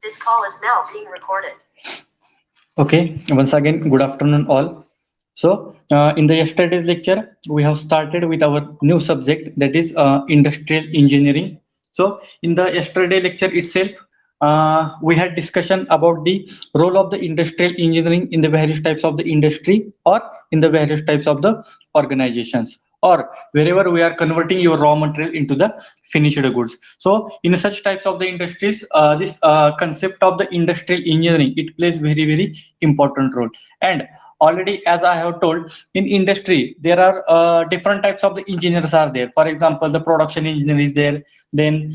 This call is now being recorded. Okay, once again, good afternoon, all. In the yesterday's lecture, we have started with our new subject, that is industrial engineering. In the yesterday lecture itself, we had discussion about the role of the industrial engineering in the various types of the industry or in the various types of the organizations or wherever we are converting your raw material into the finished goods. So in such types of the industries, this concept of the industrial engineering, it plays very important role. And already, as I have told, in industry there are different types of the engineers are there. For example, the production engineer is there, then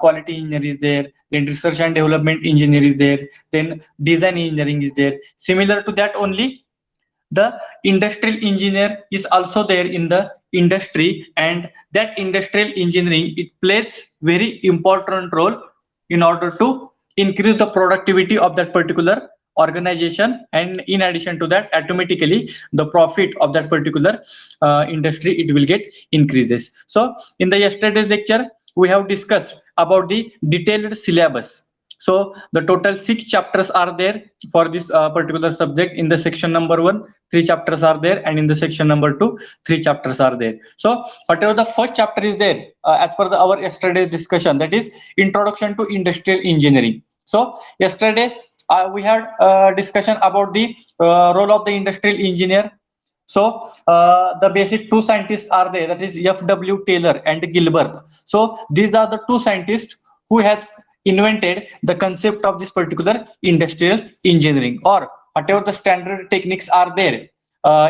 quality engineer is there, then research and development engineer is there, then design engineering is there. Similar to that only, the industrial engineer is also there in the industry, and that industrial engineering, it plays very important role in order to increase the productivity of that particular organization, and in addition to that, automatically the profit of that particular industry, it will get increases. So in the yesterday's lecture, we have discussed about the detailed syllabus. So the total 6 chapters are there for this particular subject. In the section number 1, 3 chapters are there, and in the section number 2, 3 chapters are there. So whatever the first chapter is there, as per our yesterday's discussion, that is introduction to industrial engineering. So yesterday we had discussion about the role of the industrial engineer. So the basic two scientists are there, that is F.W. Taylor and Gilbert. So these are the two scientists who has invented the concept of this particular industrial engineering, or whatever the standard techniques are there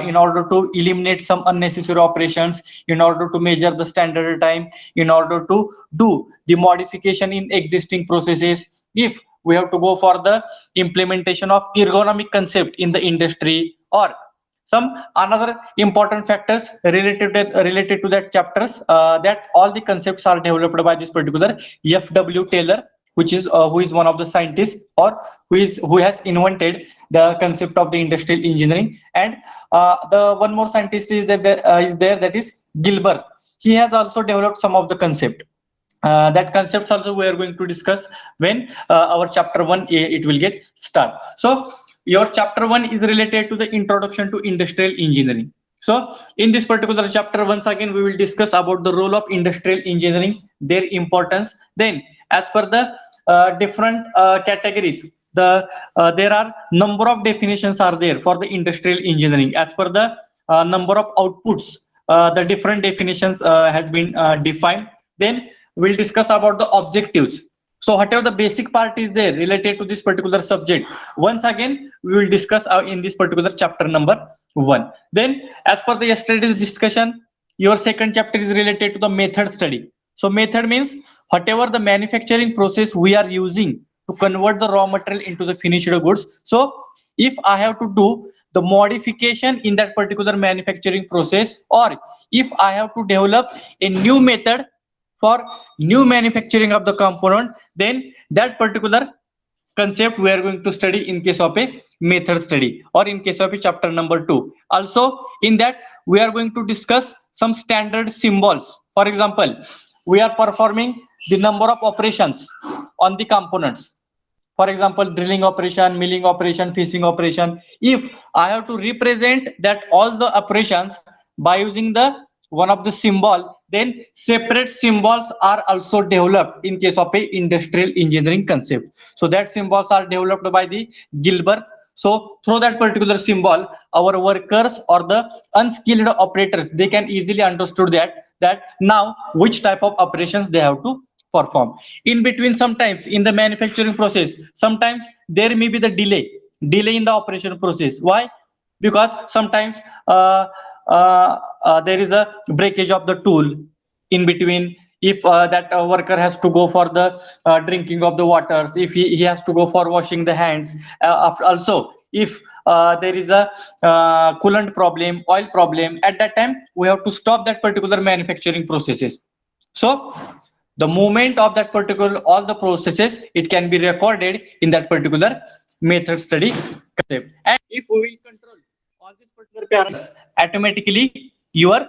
in order to eliminate some unnecessary operations, in order to measure the standard time, in order to do the modification in existing processes. If we have to go for the implementation of ergonomic concept in the industry, or some another important factors related to that chapters, that all the concepts are developed by this particular F.W. Taylor, which is who is one of the scientists, or who has invented the concept of the industrial engineering. And the one more scientist is there, that is Gilbert. He has also developed some of the concept. That concepts also we are going to discuss when our chapter 1 it will get start. So your chapter 1 is related to the introduction to industrial engineering. So in this particular chapter, once again we will discuss about the role of industrial engineering, their importance. Then as per the different categories, there are number of definitions are there for the industrial engineering. As per the number of outputs, the different definitions has been defined. Then we'll discuss about the objectives. So whatever the basic part is there related to this particular subject, once again we will discuss in this particular chapter number 1. Then as per the yesterday's discussion, your second chapter is related to the method study. So method means whatever the manufacturing process we are using to convert the raw material into the finished goods. So if I have to do the modification in that particular manufacturing process, or if I have to develop a new method for new manufacturing of the component, then that particular concept we are going to study in case of a method study, or in case of a chapter number 2. Also in that we are going to discuss some standard symbols. For example, we are performing the number of operations on the components. For example, drilling operation, milling operation, fishing operation. If I have to represent that all the operations by using the one of the symbol, then separate symbols are also developed in case of a industrial engineering concept. So that symbols are developed by the Gilbert. So through that particular symbol, our workers or the unskilled operators, they can easily understood that now which type of operations they have to perform. In between, sometimes in the manufacturing process, sometimes there may be the delay in the operation process. Why? Because sometimes there is a breakage of the tool in between. If that worker has to go for the drinking of the waters, if he has to go for washing the hands, also if there is a coolant problem, oil problem, at that time we have to stop that particular manufacturing processes. So the movement of that particular all the processes, it can be recorded in that particular method study concept. And if we will control all these particular parameters, automatically your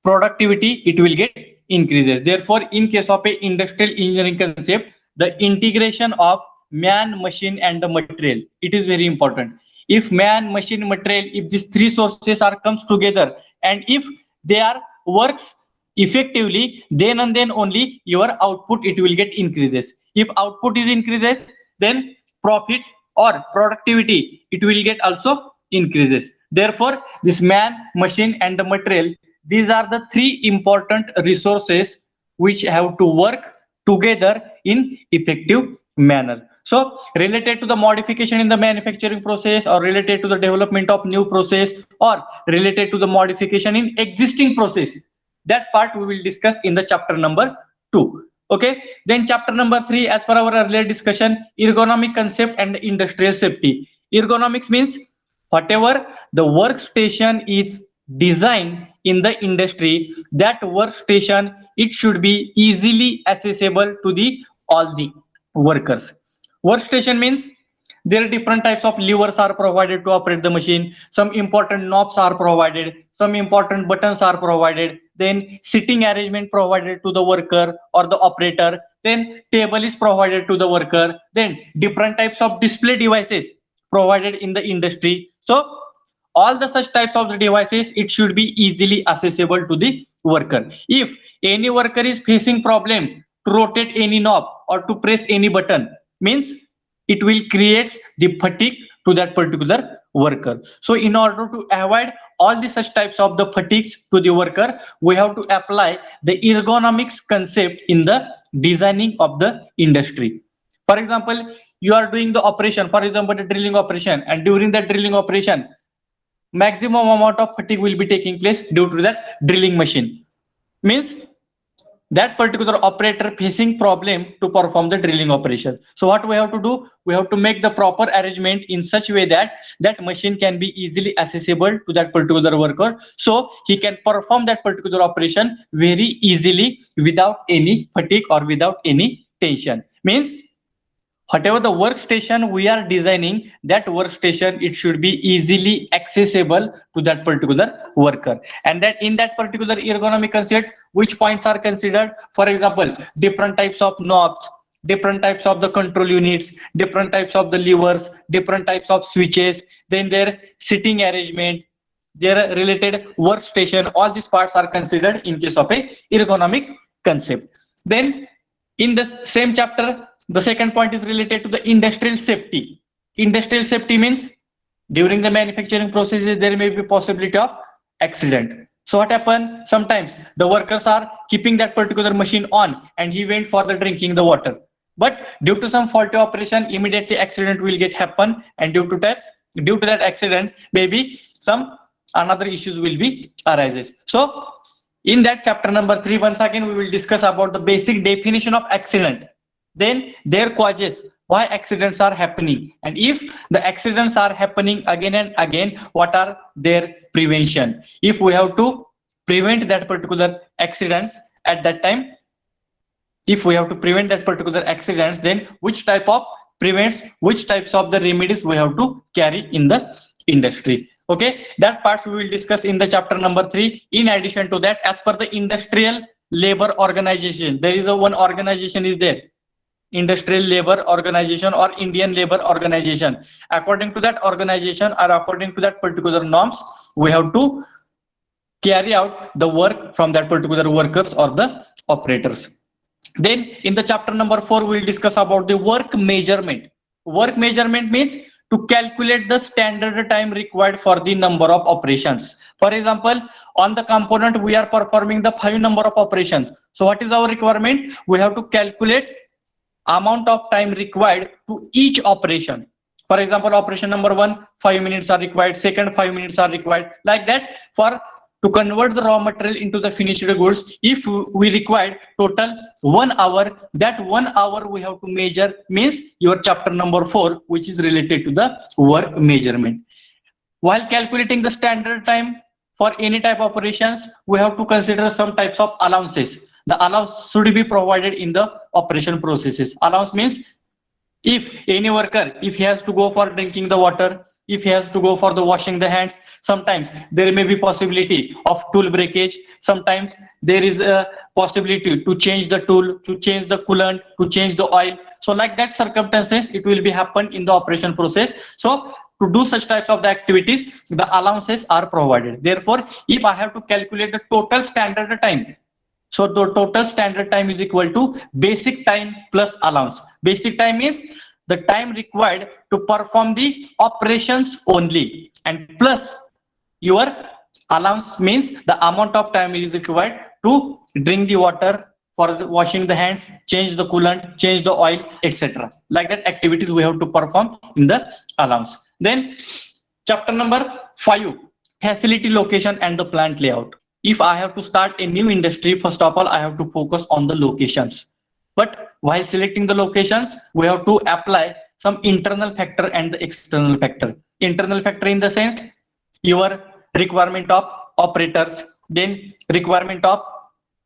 productivity it will get increases. Therefore, in case of a industrial engineering concept, the integration of man, machine, and the material. It is very important. If man, machine, material, if these three sources are comes together, and if they are works effectively, then and then only your output it will get increases. If output is increases, then profit or productivity it will get also increases. Therefore, this man, machine, and the material, these are the three important resources which have to work together in effective manner. So related to the modification in the manufacturing process, or related to the development of new process, or related to the modification in existing process, that part we will discuss in the chapter number 2. Okay, then chapter number 3, as per our earlier discussion, ergonomic concept and industrial safety. Ergonomics means whatever the workstation is designed in the industry, that workstation it should be easily accessible to the all the workers. Workstation means there are different types of levers are provided to operate the machine. Some important knobs are provided, some important buttons are provided, then sitting arrangement provided to the worker or the operator, then table is provided to the worker, then different types of display devices provided in the industry. So all the such types of the devices it should be easily accessible to the worker. If any worker is facing problem to rotate any knob or to press any button, means it will create the fatigue to that particular worker. So in order to avoid all the such types of the fatigues to the worker, we have to apply the ergonomics concept in the designing of the industry. For example, you are doing the operation, for example the drilling operation, and during that drilling operation maximum amount of fatigue will be taking place due to that drilling machine. Means that particular operator facing problem to perform the drilling operation. So what we have to do, we have to make the proper arrangement in such way that that machine can be easily accessible to that particular worker, so he can perform that particular operation very easily without any fatigue or without any tension. Means whatever the workstation we are designing, that workstation it should be easily accessible to that particular worker. And that in that particular ergonomic concept, which points are considered? For example, different types of knobs, different types of the control units, different types of the levers, different types of switches, then their sitting arrangement, their related workstation, all these parts are considered in case of a ergonomic concept. Then in the same chapter, the second point is related to the industrial safety. Industrial safety means during the manufacturing processes there may be possibility of accident. So what happen? Sometimes the workers are keeping that particular machine on and he went for the drinking the water. But due to some faulty operation, immediately accident will get happen, and due to that accident, maybe some another issues will be arises. So in that chapter number 3, once again we will discuss about the basic definition of accident, then their causes, why accidents are happening, and if the accidents are happening again and again, what are their prevention. If we have to prevent that particular accidents at that time, if we have to prevent that particular accidents, then which type of prevents, which types of the remedies we have to carry in the industry. Okay, that parts we will discuss in the chapter number 3. In addition to that, as per the industrial labor organization, there is a one organization is there, Industrial Labor Organization or Indian Labor Organization. According to that organization or according to that particular norms, we have to carry out the work from that particular workers or the operators. Then in the chapter number 4, we will discuss about the work measurement. Work measurement means to calculate the standard time required for the number of operations. For example, on the component we are performing the 5 number of operations. So what is our requirement? We have to calculate amount of time required to each operation. For example, operation number 1, 5 minutes are required, second 5 minutes are required, like that. For to convert the raw material into the finished goods, if we require total 1 hour, that 1 hour we have to measure, means your chapter number 4, which is related to the work measurement. While calculating the standard time for any type of operations, we have to consider some types of allowances. The allowance should be provided in the operation processes. Allowance means if any worker, if he has to go for drinking the water, if he has to go for the washing the hands, sometimes there may be possibility of tool breakage. Sometimes there is a possibility to change the tool, to change the coolant, to change the oil. So like that circumstances, it will be happen in the operation process. So to do such types of the activities, the allowances are provided. Therefore, if I have to calculate the total standard time, so the total standard time is equal to basic time plus allowance. Basic time means the time required to perform the operations only, and plus your allowance means the amount of time is required to drink the water, for washing the hands, change the coolant, change the oil, etc. Like that activities we have to perform in the allowance. Then chapter number 5, facility location and the plant layout. If I have to start a new industry, first of all, I have to focus on the locations. But while selecting the locations, we have to apply some internal factor and the external factor. Internal factor in the sense, your requirement of operators, then requirement of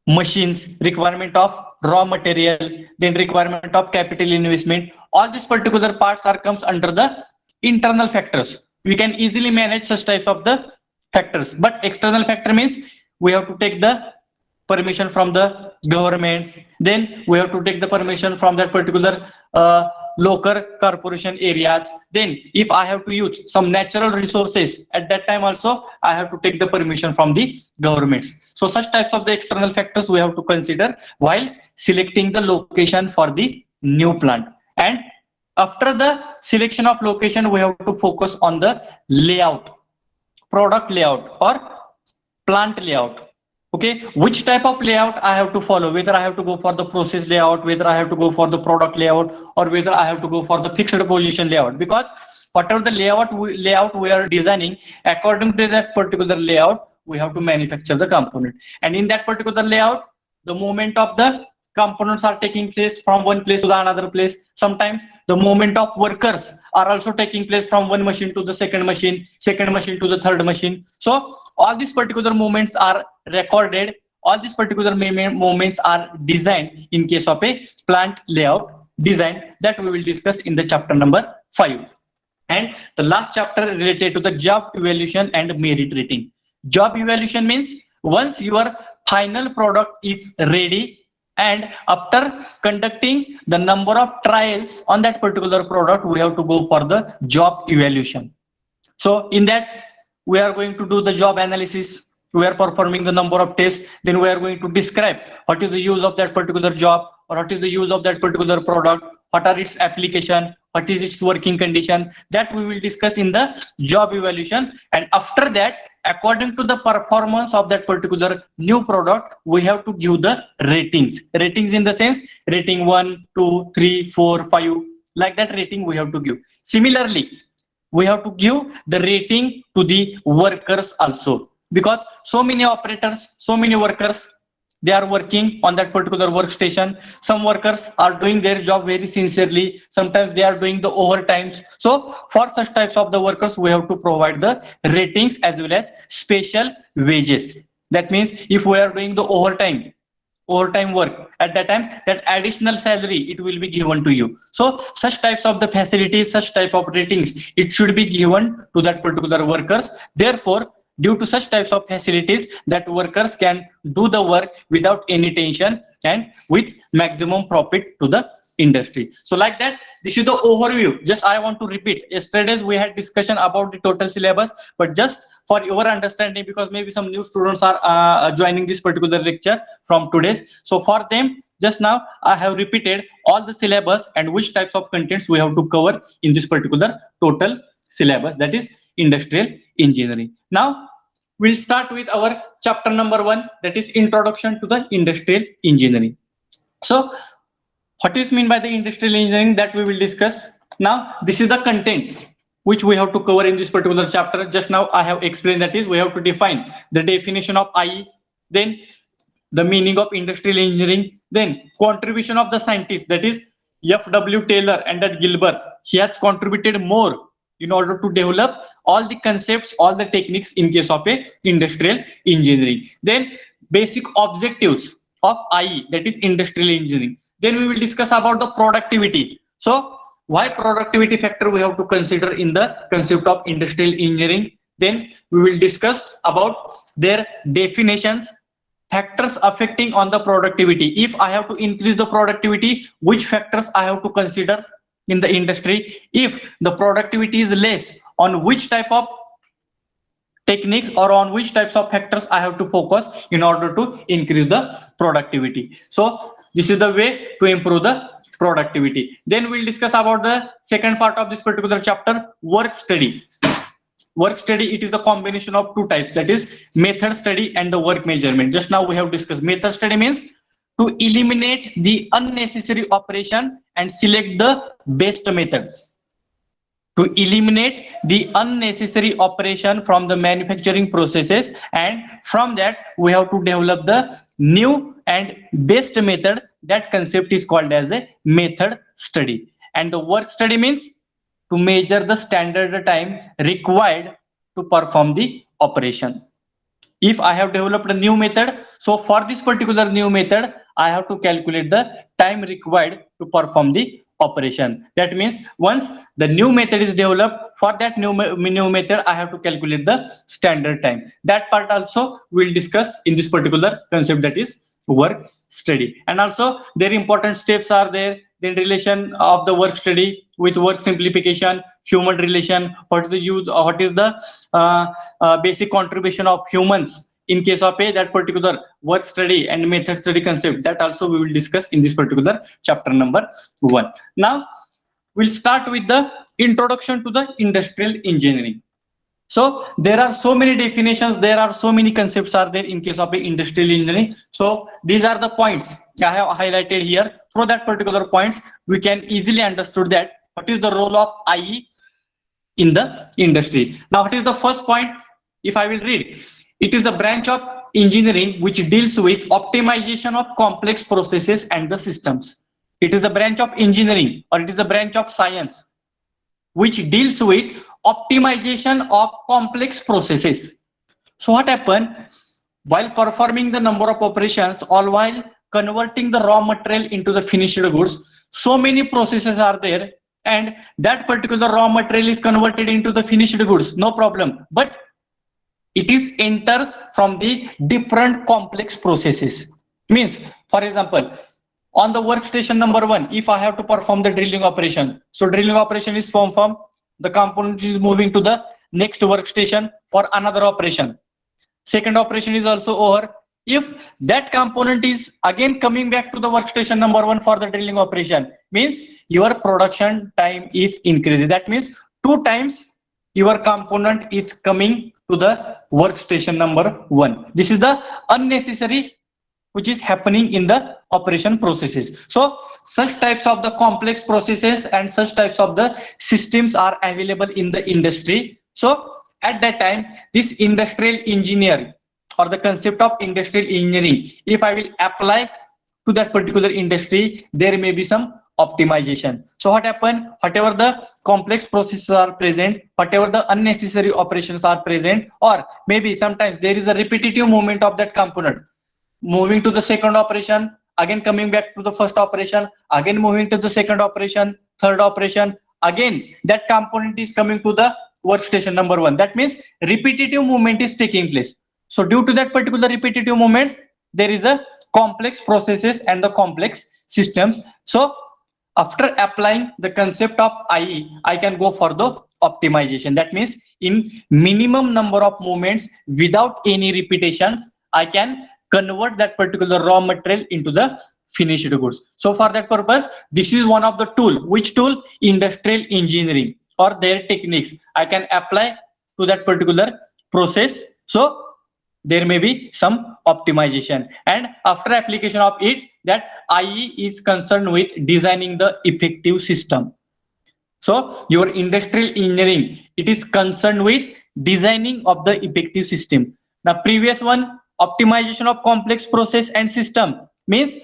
machines, requirement of raw material, then requirement of capital investment. All these particular parts are comes under the internal factors. We can easily manage such types of the factors. But external factor means we have to take the permission from the governments, then we have to take the permission from that particular local corporation areas. Then if I have to use some natural resources, at that time also I have to take the permission from the governments. So such types of the external factors we have to consider while selecting the location for the new plant. And after the selection of location, we have to focus on the layout, product layout or plant layout. Okay, which type of layout I have to follow, whether I have to go for the process layout, whether I have to go for the product layout, or whether I have to go for the fixed position layout. Because whatever the layout we are designing, according to that particular layout, we have to manufacture the component. And in that particular layout, the movement of the components are taking place from one place to the another place. Sometimes the movement of workers are also taking place from one machine to the second machine to the third machine. So all these particular movements are recorded, all these particular movements are designed in case of a plant layout design, that we will discuss in the chapter number 5. And the last chapter related to the job evaluation and merit rating. Job evaluation means once your final product is ready, and after conducting the number of trials on that particular product, we have to go for the job evaluation. So in that, we are going to do the job analysis, we are performing the number of tests, then we are going to describe what is the use of that particular job, or what is the use of that particular product, what are its application, what is its working condition. That we will discuss in the job evaluation. And after that, according to the performance of that particular new product, we have to give the ratings. Ratings in the sense, rating 1, 2, 3, 4, 5, like that rating we have to give. Similarly, we have to give the rating to the workers also, because so many operators, so many workers, they are working on that particular workstation. Some workers are doing their job very sincerely, sometimes they are doing the overtimes. So for such types of the workers, we have to provide the ratings as well as special wages. That means if we are doing the overtime work, at that time, that additional salary, it will be given to you. So such types of the facilities, such type of ratings, it should be given to that particular workers. Therefore, due to such types of facilities, that workers can do the work without any tension and with maximum profit to the industry. So like that, this is the overview. Just I want to repeat, yesterday's we had discussion about the total syllabus, but just for your understanding, because maybe some new students are joining this particular lecture from today's. So for them, just now I have repeated all the syllabus and which types of contents we have to cover in this particular total syllabus, that is industrial engineering. Now we'll start with our chapter number 1, that is introduction to the industrial engineering. So what is meant by the industrial engineering, that we will discuss. Now this is the content which we have to cover in this particular chapter. Just now I have explained, that is we have to define the definition of IE, then the meaning of industrial engineering, then contribution of the scientists, that is F.W. Taylor and that Gilbert. He has contributed more in order to develop all the concepts, all the techniques in case of a industrial engineering. Then basic objectives of IE, that is industrial engineering. Then we will discuss about the productivity. So why productivity factor we have to consider in the concept of industrial engineering. Then we will discuss about their definitions, factors affecting on the productivity. If I have to increase the productivity, which factors I have to consider in the industry? If the productivity is less, on which type of techniques or on which types of factors I have to focus in order to increase the productivity. So this is the way to improve the productivity. Then we'll discuss about the second part of this particular chapter, work study. Work study, it is a combination of two types, that is method study and the work measurement. Just now we have discussed method study means to eliminate the unnecessary operation and select the best method. To eliminate the unnecessary operation from the manufacturing processes, and from that we have to develop the new and best method. That concept is called as a method study. And the work study means to measure the standard time required to perform the operation. If I have developed a new method, so for this particular new method I have to calculate the time required to perform the operation. That means once the new method is developed, for that new method I have to calculate the standard time. That part also we'll discuss in this particular concept, that is work study. And also their important steps are there. Then relation of the work study with work simplification, human relation, what is the use, what is the basic contribution of humans in case of that particular work study and method study concept. That also we will discuss in this particular chapter number 1. Now we'll start with the introduction to the industrial engineering. So there are so many definitions, there are so many concepts are there in case of industrial engineering. So these are the points I have highlighted here. Through that particular points, we can easily understood that what is the role of IE in the industry. Now, what is the first point? If I will read, it is the branch of engineering which deals with optimization of complex processes and the systems. It is the branch of engineering, or it is the branch of science which deals with optimization of complex processes. So what happened? While performing the number of operations, all while converting the raw material into the finished goods, so many processes are there, and that particular raw material is converted into the finished goods, no problem. But it is enters from the different complex processes. Means, for example, on the workstation number 1, if I have to perform the drilling operation, so drilling operation is from the component is moving to the next workstation for another operation. Second operation is also over. If that component is again coming back to the workstation number 1 for the drilling operation, means your production time is increasing. That means 2 times your component is coming to the workstation number 1. This is the unnecessary which is happening in the operation processes. So such types of the complex processes and such types of the systems are available in the industry. So at that time, this industrial engineer or the concept of industrial engineering, if I will apply to that particular industry, there may be some optimization. So what happened? Whatever the complex processes are present, whatever the unnecessary operations are present, or maybe sometimes there is a repetitive movement of that component, moving to the second operation, again coming back to the first operation, again moving to the second operation, third operation, again that component is coming to the workstation number 1. That means repetitive movement is taking place. So due to that particular repetitive movements, there is a complex processes and the complex systems. So after applying the concept of IE, I can go for the optimization. That means in minimum number of movements without any repetitions, I can convert that particular raw material into the finished goods. So for that purpose, this is one of the tool. Which tool? Industrial engineering or their techniques I can apply to that particular process. So there may be some optimization, and after application of it, that IE is concerned with designing the effective system. So your industrial engineering, it is concerned with designing of the effective system. Now previous one, optimization of complex process and system, means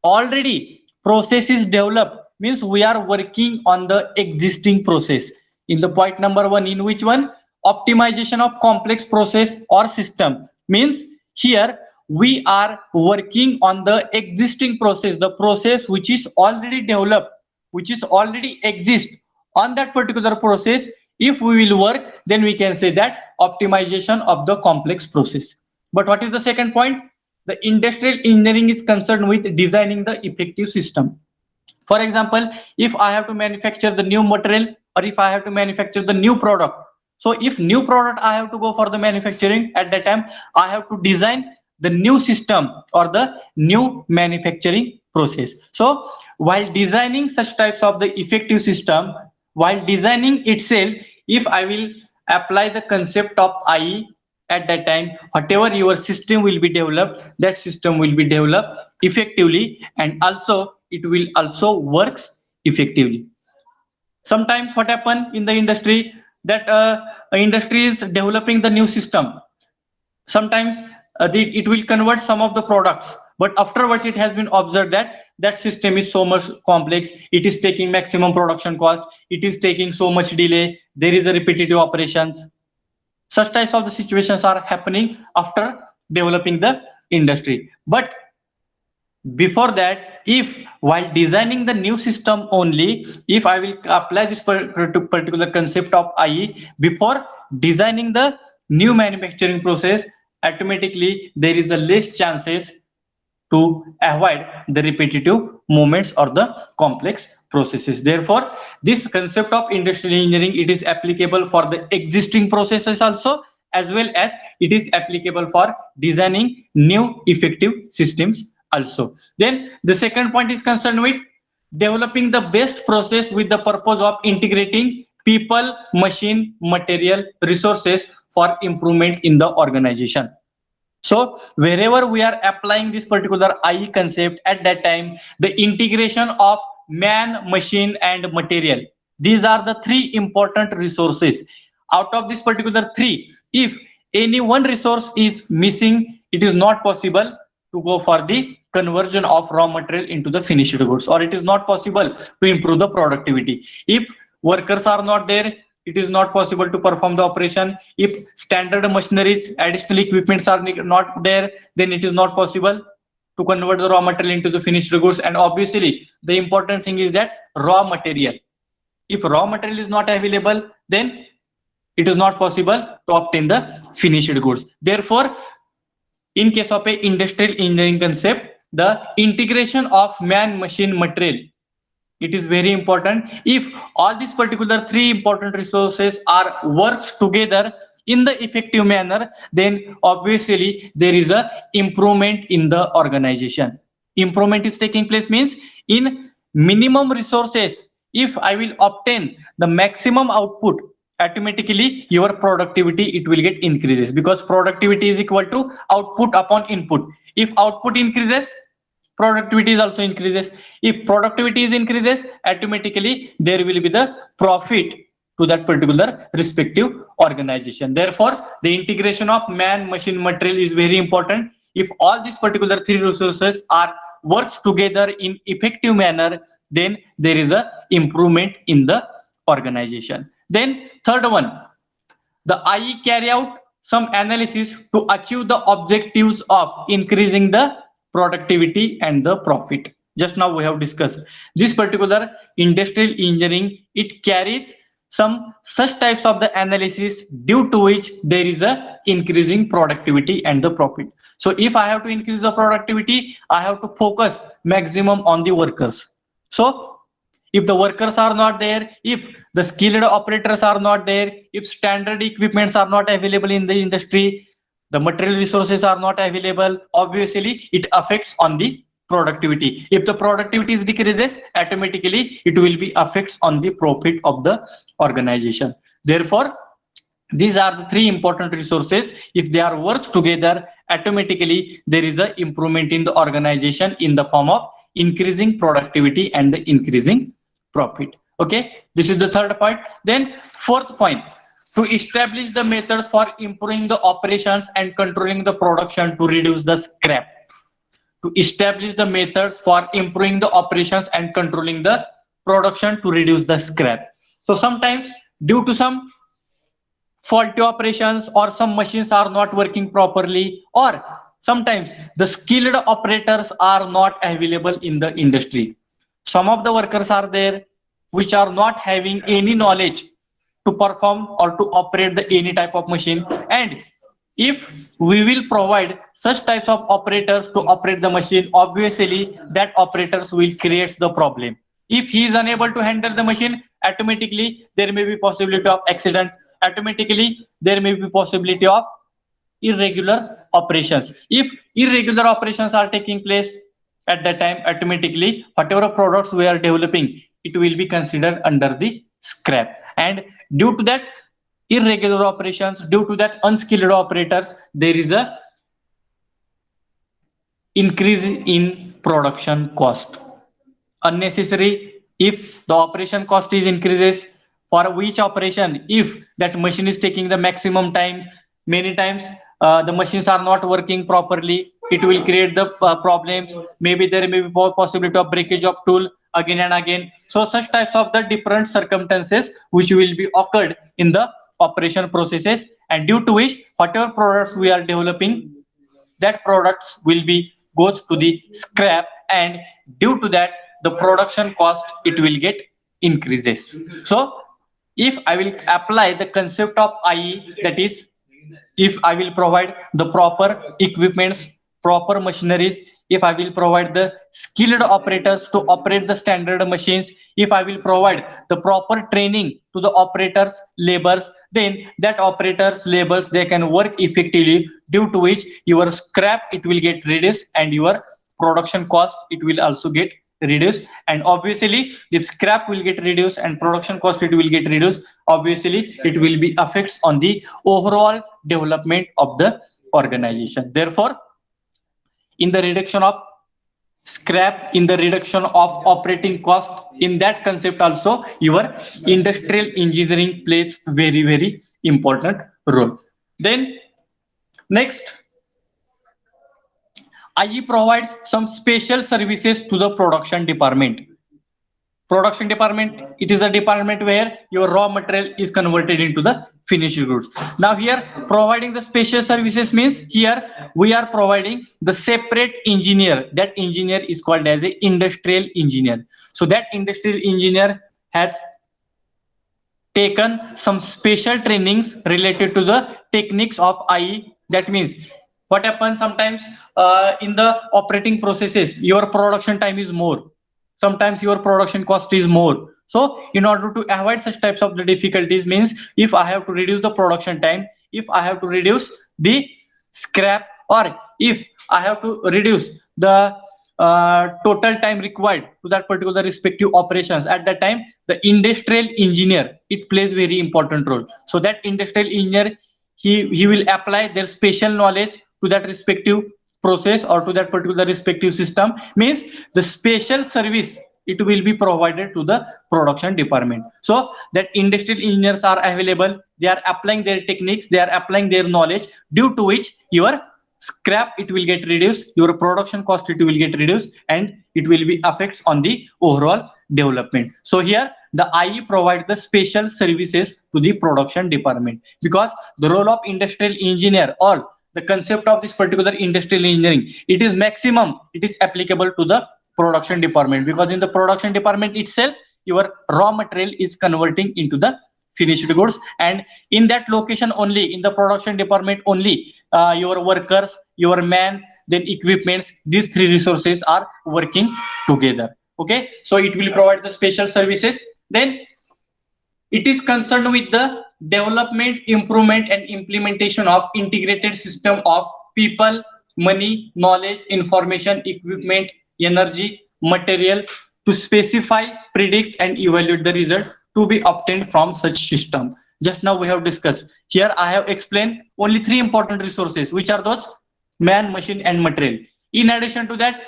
already process is developed, means we are working on the existing process. In the point number 1, in which one? Optimization of complex process or system, means here we are working on the existing process, the process which is already developed, which is already exist. On that particular process, if we will work, then we can say that optimization of the complex process. But what is the second point? the industrial engineering is concerned with designing the effective system. For example, if I have to manufacture the new material, or if I have to manufacture the new product, so if new product I have to go for the manufacturing, at that time I have to design the new system or the new manufacturing process. So while designing such types of the effective system, while designing itself, if I will apply the concept of IE, at that time whatever your system will be developed, that system will be developed effectively, and also it will also works effectively. Sometimes what happen in the industry, that industry is developing the new system. Sometimes it will convert some of the products, but afterwards it has been observed that that system is so much complex, it is taking maximum production cost, it is taking so much delay, there is a repetitive operations. Such types of the situations are happening after developing the industry. But before that, if while designing the new system only, if I will apply this particular concept of IE before designing the new manufacturing process, automatically there is a less chances to avoid the repetitive movements or the complex processes. Therefore, this concept of industrial engineering, it is applicable for the existing processes also, as well as it is applicable for designing new effective systems also. Then the second point is concerned with developing the best process with the purpose of integrating people, machine, material, resources for improvement in the organization. So wherever we are applying this particular IE concept, at that time, the integration of man, machine, and material. These are the three important resources. Out of this particular three, if any one resource is missing, it is not possible to go for the conversion of raw material into the finished goods, or it is not possible to improve the productivity. If workers are not there, it is not possible to perform the operation. If standard machineries, additional equipments are not there, then it is not possible to convert the raw material into the finished goods. And obviously the important thing is that raw material, if raw material is not available, then it is not possible to obtain the finished goods. Therefore, in case of a industrial engineering concept, the integration of man, machine, material, it is very important. If all these particular three important resources are works together in the effective manner, then obviously there is a improvement in the organization. Improvement is taking place means in minimum resources, if I will obtain the maximum output, automatically your productivity, it will get increases, because productivity is equal to output upon input. If output increases, productivity is also increases. If productivity is increases, automatically there will be the profit to that particular respective organization. Therefore, the integration of man, machine, material is very important. If all these particular three resources are works together in effective manner, then there is a improvement in the organization. Then third one, the IE carry out some analysis to achieve the objectives of increasing the productivity and the profit. Just now we have discussed this particular industrial engineering, it carries some such types of the analysis due to which there is a increasing productivity and the profit. So if I have to increase the productivity, I have to focus maximum on the workers. So if the workers are not there, if the skilled operators are not there, if standard equipments are not available in the industry, the material resources are not available, obviously it affects on the productivity. If the productivity is decreases, automatically it will be affects on the profit of the organization. Therefore, these are the three important resources. If they are works together, automatically there is a improvement in the organization in the form of increasing productivity and the increasing profit. Okay, this is the third point. Then fourth point, to establish the methods for improving the operations and controlling the production to reduce the scrap. To establish the methods for improving the operations and controlling the production to reduce the scrap. So sometimes due to some faulty operations, or some machines are not working properly, or sometimes the skilled operators are not available in the industry. Some of the workers are there which are not having any knowledge to perform or to operate the any type of machine, and If we will provide such types of operators to operate the machine, obviously that operators will create the problem. If he is unable to handle the machine, automatically there may be possibility of accident. Automatically there may be possibility of irregular operations. If irregular operations are taking place at that time, automatically whatever products we are developing, it will be considered under the scrap. And due to that irregular operations, due to that unskilled operators, there is a increase in production cost. Unnecessary. If the operation cost is increases, for which operation, if that machine is taking the maximum time, many times the machines are not working properly, it will create the problems. Maybe there may be possibility of breakage of tool again and again. So such types of the different circumstances which will be occurred in the operation processes, and due to which whatever products we are developing, that products will be goes to the scrap, and due to that the production cost it will get increases. So if I will apply the concept of IE, that is, if I will provide the proper equipments, proper machineries, if I will provide the skilled operators to operate the standard machines, if I will provide the proper training to the operators, labors, then that operators, labors, they can work effectively, due to which your scrap it will get reduced and your production cost it will also get reduced. And obviously if scrap will get reduced and production cost it will get reduced, obviously it will be effects on the overall development of the organization. Therefore, in the reduction of scrap, in the reduction of operating cost, in that concept also your industrial engineering plays very important role. Then next, IE provides some special services to the production department. Production department, it is a department where your raw material is converted into the finished goods. Now here providing the special services means here we are providing the separate engineer. That engineer is called as a industrial engineer. So that industrial engineer has taken some special trainings related to the techniques of IE. That means what happens sometimes in the operating processes, your production time is more, sometimes your production cost is more. So in order to avoid such types of the difficulties, means if I have to reduce the production time, if I have to reduce the scrap, or if I have to reduce the total time required to that particular respective operations, at that time the industrial engineer it plays very important role. So that industrial engineer, he will apply their special knowledge to that respective process or to that particular respective system. Means the special service it will be provided to the production department. So that industrial engineers are available, they are applying their techniques, they are applying their knowledge, due to which your scrap it will get reduced, your production cost it will get reduced, and it will be effects on the overall development. So here the IE provides the special services to the production department, because the role of industrial engineer, or the concept of this particular industrial engineering, it is maximum, it is applicable to the production department, because in the production department itself your raw material is converting into the finished goods, and in that location only, in the production department only, your workers, your man, then equipments, these three resources are working together. Okay, so it will provide the special services. Then it is concerned with the development, improvement, and implementation of integrated system of people, money, knowledge, information, equipment, energy, material, to specify, predict, and evaluate the result to be obtained from such system. Just now we have discussed. Here I have explained only three important resources, which are those: man, machine, and material. In addition to that,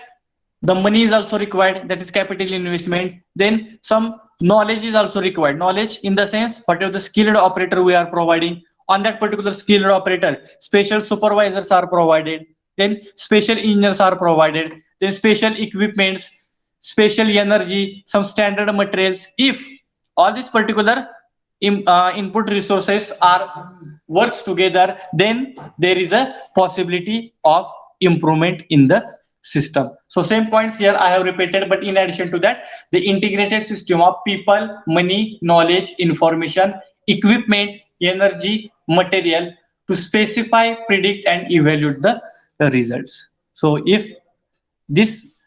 the money is also required, that is capital investment. Then some knowledge is also required. Knowledge in the sense, whatever the skilled operator we are providing, on that particular skilled operator, special supervisors are provided, then special engineers are provided, then special equipments, special energy, some standard materials. If all these particular input resources are works together, then there is a possibility of improvement in the system. So same points here I have repeated, but in addition to that, the integrated system of people, money, knowledge, information, equipment, energy, material to specify, predict, and evaluate the results. So if this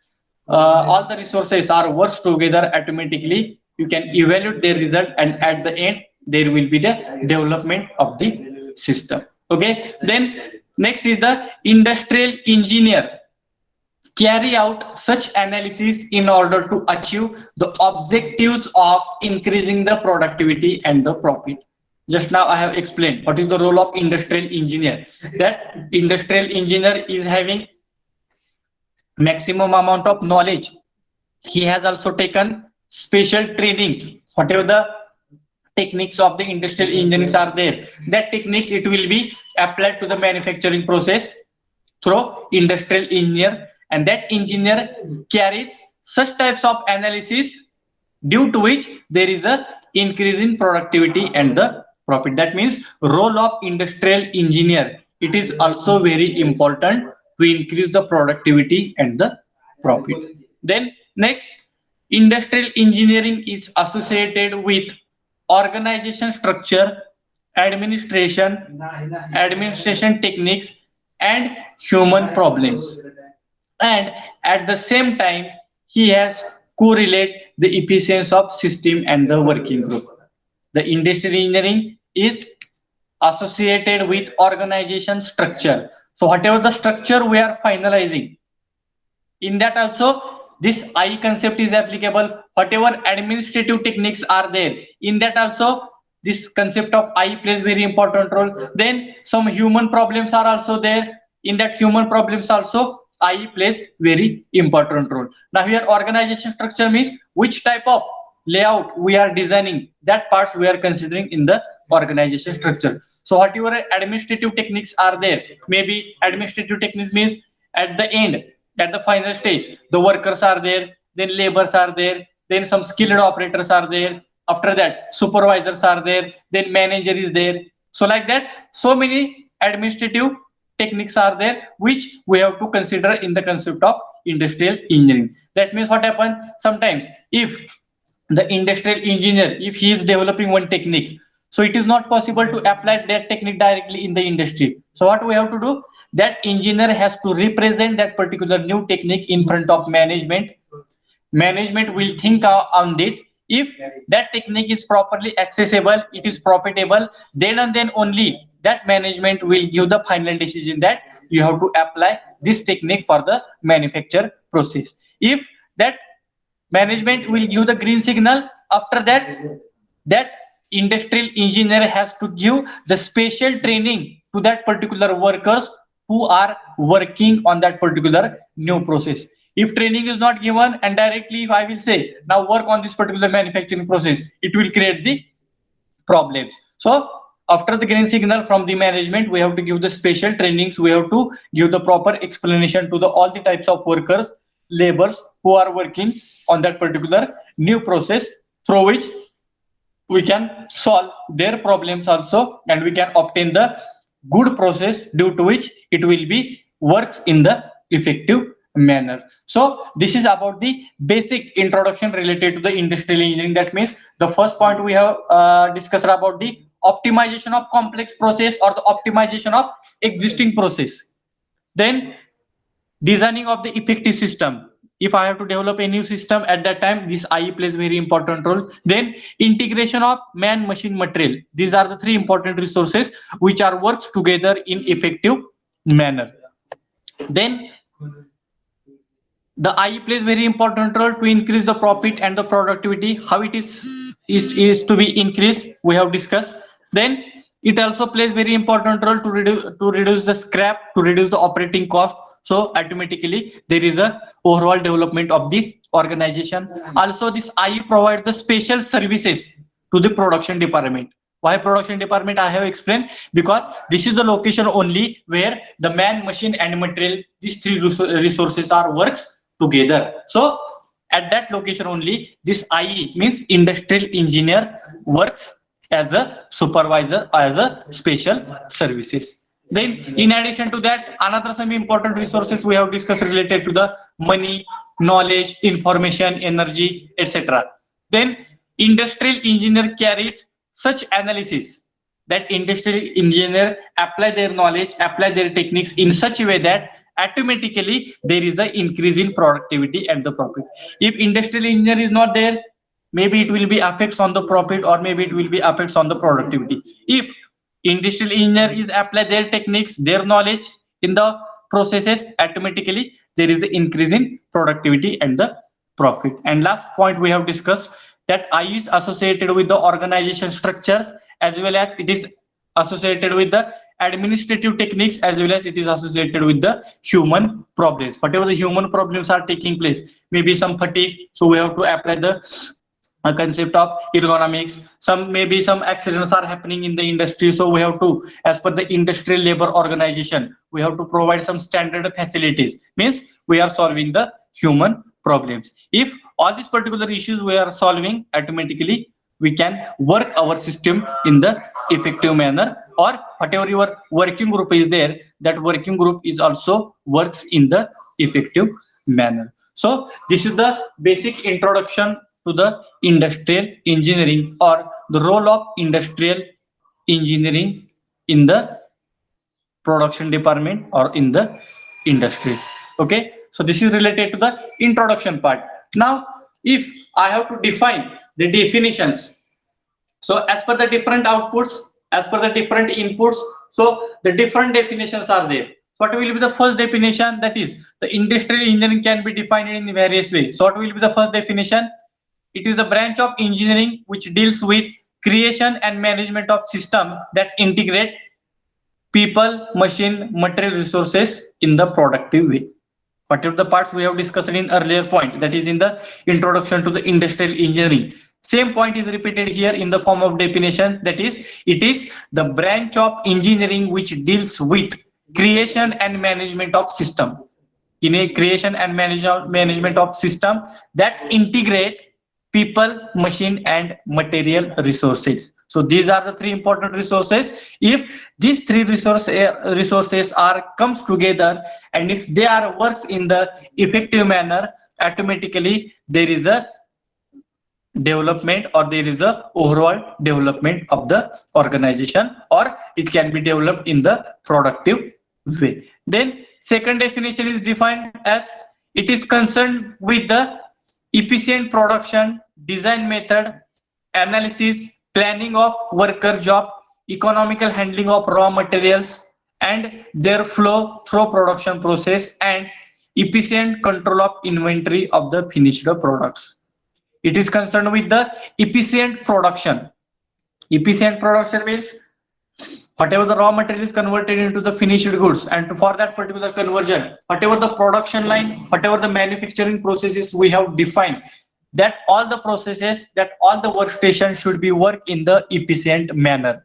all the resources are works together automatically, you can evaluate their result, and at the end there will be the development of the system. Okay, then next is the industrial engineer carry out such analysis in order to achieve the objectives of increasing the productivity and the profit. Just now I have explained what is the role of industrial engineer. That industrial engineer is having maximum amount of knowledge. He has also taken special trainings. Whatever the techniques of the industrial engineering are there, that techniques it will be applied to the manufacturing process through industrial engineer, and that engineer carries such types of analysis due to which there is a increase in productivity and the profit. That means role of industrial engineer, it is also very important to increase the productivity and the profit. Then next, industrial engineering is associated with organization structure, administration, administration techniques, and human problems. And at the same time, he has correlate the efficiency of system and the working group. The industrial engineering is associated with organization structure. So whatever the structure we are finalizing, in that also this I concept is applicable. Whatever administrative techniques are there, in that also this concept of I plays very important role. Then some human problems are also there. In that human problems also I plays very important role. Now here organization structure means which type of layout we are designing, that parts we are considering in the organization structure. So whatever administrative techniques are there, maybe administrative techniques means at the end, at the final stage, the workers are there, then laborers are there, then some skilled operators are there, after that supervisors are there, then manager is there. So like that, so many administrative techniques are there which we have to consider in the concept of industrial engineering. That means what happens sometimes, if the industrial engineer, if he is developing one technique, so it is not possible to apply that technique directly in the industry. So what we have to do, that engineer has to represent that particular new technique in front of management. Management will think on it. If that technique is properly accessible, it is profitable, then and then only that management will give the final decision that you have to apply this technique for the manufacture process. If that management will give the green signal, after that, that industrial engineer has to give the special training to that particular workers who are working on that particular new process. If training is not given and directly if I will say now work on this particular manufacturing process, it will create the problems. So after the green signal from the management, we have to give the special trainings, we have to give the proper explanation to the all the types of workers, laborers who are working on that particular new process, through which we can solve their problems also, and we can obtain the good process due to which it will be works in the effective manner. So this is about the basic introduction related to the industrial engineering. That means the first point we have discussed about the optimization of complex process or the optimization of existing process. Then designing of the effective system. If I have to develop a new system, at that time this IE plays very important role. Then integration of man, machine, material. These are the three important resources which are works together in effective manner. Then the IE plays very important role to increase the profit and the productivity. How it is to be increased, we have discussed. Then it also plays very important role to reduce the scrap, to reduce the operating cost. So automatically there is a overall development of the organization. Also this IE provides the special services to the production department. Why production department? I have explained, because this is the location only where the man, machine, and material, these three resources are works together. So at that location only, this IE means industrial engineer works as a supervisor, as a special services. Then in addition to that, another some important resources we have discussed related to the money, knowledge, information, energy, etc. Then industrial engineer carries such analysis that industrial engineer apply their knowledge, apply their techniques in such a way that automatically there is an increase in productivity and the profit. If industrial engineer is not there, maybe it will be affects on the profit, or maybe it will be affects on the productivity. If industrial engineer is apply their techniques, their knowledge in the processes, automatically there is an increase in productivity and the profit. And last point we have discussed, that I is associated with the organization structures, as well as it is associated with the administrative techniques, as well as it is associated with the human problems. Whatever the human problems are taking place, maybe some fatigue, so we have to apply the concept of ergonomics. Some maybe some accidents are happening in the industry, so we have to, as per the industrial labor organization, we have to provide some standard facilities, means we are solving the human problems. If all these particular issues we are solving, automatically we can work our system in the effective manner, or whatever your working group is there, that working group is also works in the effective manner. So this is the basic introduction to the industrial engineering, or the role of industrial engineering in the production department or in the industries. Okay, so this is related to the introduction part. Now if I have to define the definitions, so as per the different outputs, as per the different inputs, so the different definitions are there. So what will be the first definition? That is, the industrial engineering can be defined in various ways. So what will be the first definition? It is the branch of engineering which deals with creation and management of systems that integrate people, machine, material resources in the productive way. Whatever the parts we have discussed in earlier point, that is in the introduction to the industrial engineering, same point is repeated here in the form of definition. That is, it is the branch of engineering which deals with creation and management of system, in a creation and management of system that integrate people, machine, and material resources. So these are the three important resources. If these three resources are comes together, and if they are works in the effective manner, automatically there is a development, or there is a overall development of the organization, or it can be developed in the productive way. Then second definition is defined as, it is concerned with the efficient production, design method, analysis, planning of worker job, economical handling of raw materials and their flow through production process, and efficient control of inventory of the finished products. It is concerned with the efficient production. Efficient production means whatever the raw material is converted into the finished goods, and for that particular conversion, whatever the production line, whatever the manufacturing processes we have defined, that all the processes, that all the workstations should be worked in the efficient manner.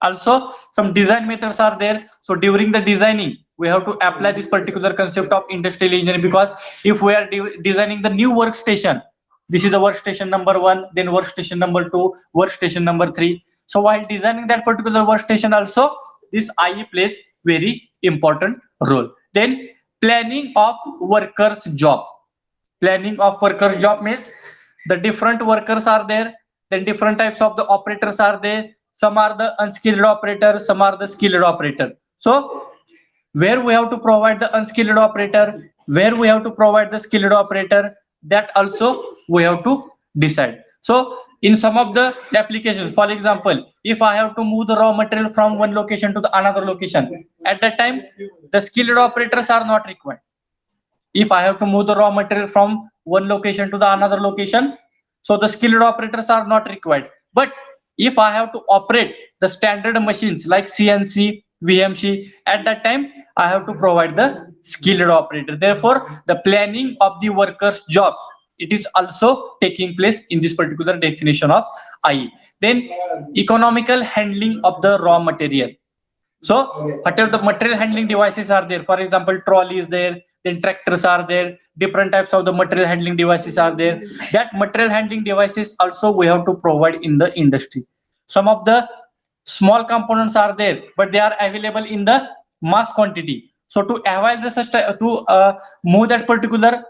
Also some design methods are there. So during the designing, we have to apply this particular concept of industrial engineering, because if we are designing the new workstation, this is the workstation number 1, then workstation number 2, workstation number 3. So while designing that particular workstation also, this IE plays very important role. Then planning of workers job. Planning of workers job means the different workers are there, then different types of the operators are there. Some are the unskilled operator, some are the skilled operator. So where we have to provide the unskilled operator, where we have to provide the skilled operator, that also we have to decide. So in some of the applications, for example, if I have to move the raw material from one location to the another location, at that time the skilled operators are not required. If I have to move the raw material from one location to the another location, so the skilled operators are not required. But if I have to operate the standard machines like CNC, VMC, at that time I have to provide the skilled operator. Therefore, the planning of the workers' jobs, it is also taking place in this particular definition of IE. Then economical handling of the raw material. So whatever the material handling devices are there, for example, trolley is there, then tractors are there, different types of the material handling devices are there. That material handling devices also we have to provide in the industry. Some of the small components are there, but they are available in the mass quantity. So to avoid the move that particular